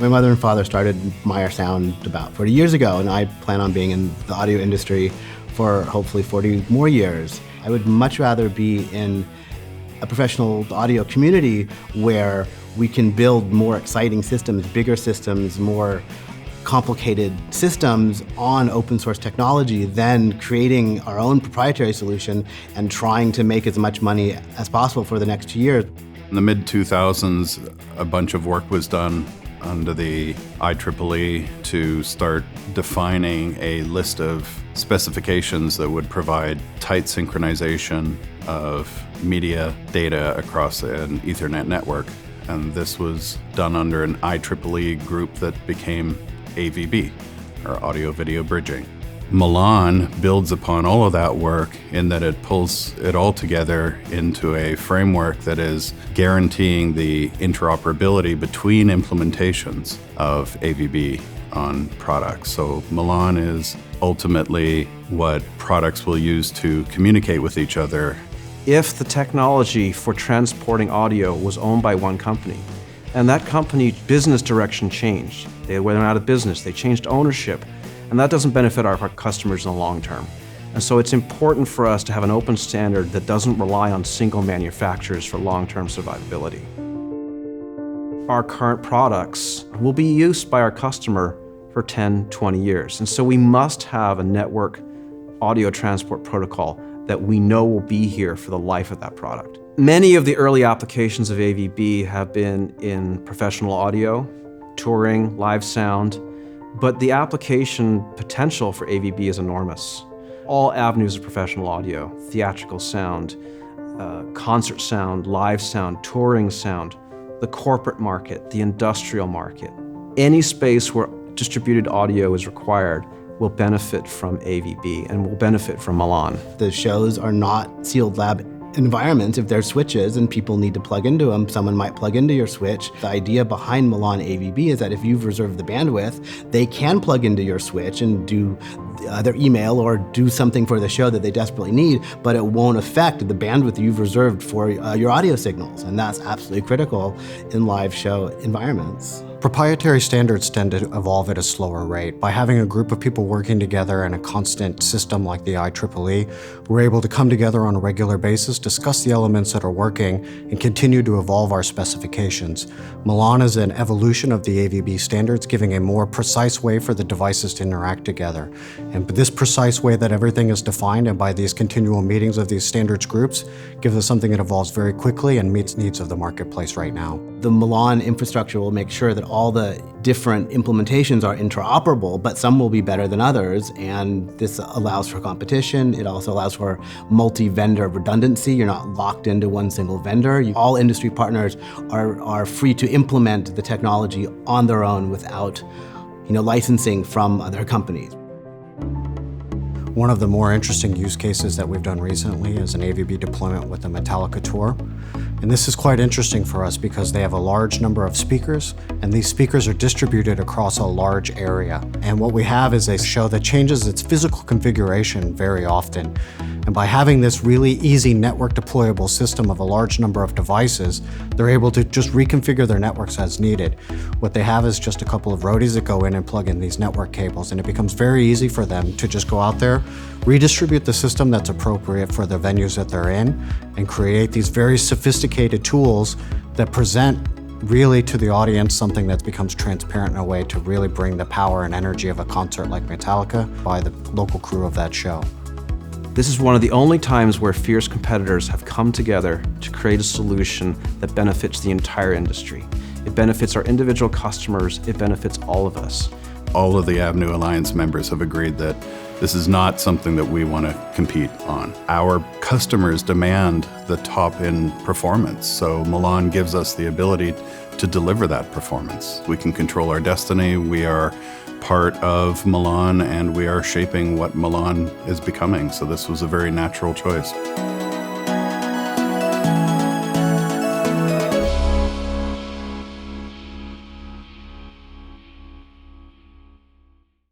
My mother and father started Meyer Sound about 40 years ago, and I plan on being in the audio industry for hopefully 40 more years. I would much rather be in a professional audio community where we can build more exciting systems, bigger systems, more complicated systems on open source technology than creating our own proprietary solution and trying to make as much money as possible for the next 2 years. In the mid-2000s, a bunch of work was done under the IEEE to start defining a list of specifications that would provide tight synchronization of media data across an Ethernet network. And this was done under an IEEE group that became AVB, or Audio Video Bridging. Milan builds upon all of that work in that it pulls it all together into a framework that is guaranteeing the interoperability between implementations of AVB on products. So Milan is ultimately what products will use to communicate with each other. If the technology for transporting audio was owned by one company, and that company business direction changed, they went out of business, they changed ownership, and that doesn't benefit our customers in the long term. And so it's important for us to have an open standard that doesn't rely on single manufacturers for long-term survivability. Our current products will be used by our customer for 10, 20 years. And so we must have a network audio transport protocol that we know will be here for the life of that product. Many of the early applications of AVB have been in professional audio, touring, live sound, but the application potential for AVB is enormous. All avenues of professional audio, theatrical sound, concert sound, live sound, touring sound, the corporate market, the industrial market. Any space where distributed audio is required will benefit from AVB and will benefit from Milan. The shows are not sealed lab environments. If there's switches and people need to plug into them, someone might plug into your switch. The idea behind Milan AVB is that if you've reserved the bandwidth, they can plug into your switch and do their email or do something for the show that they desperately need, but it won't affect the bandwidth you've reserved for your audio signals. And that's absolutely critical in live show environments. Proprietary standards tend to evolve at a slower rate. By having a group of people working together in a constant system like the IEEE, we're able to come together on a regular basis, discuss the elements that are working, and continue to evolve our specifications. Milan is an evolution of the AVB standards, giving a more precise way for the devices to interact together. And this precise way that everything is defined, and by these continual meetings of these standards groups, gives us something that evolves very quickly and meets needs of the marketplace right now. The Milan infrastructure will make sure that all the different implementations are interoperable, but some will be better than others, and this allows for competition. It also allows for multi-vendor redundancy. You're not locked into one single vendor. All industry partners are free to implement the technology on their own without, licensing from other companies. One of the more interesting use cases that we've done recently is an AVB deployment with the Metallica tour. And this is quite interesting for us because they have a large number of speakers, and these speakers are distributed across a large area. And what we have is a show that changes its physical configuration very often. And by having this really easy network deployable system of a large number of devices, they're able to just reconfigure their networks as needed. What they have is just a couple of roadies that go in and plug in these network cables, and it becomes very easy for them to just go out there, redistribute the system that's appropriate for the venues that they're in, and create these very sophisticated tools that present really to the audience something that becomes transparent in a way to really bring the power and energy of a concert like Metallica by the local crew of that show. This is one of the only times where fierce competitors have come together to create a solution that benefits the entire industry. It benefits our individual customers, it benefits all of us. All of the Avenue Alliance members have agreed that this is not something that we want to compete on. Our customers demand the top in performance, so Milan gives us the ability to deliver that performance. We can control our destiny, we are part of Milan, and we are shaping what Milan is becoming, so this was a very natural choice.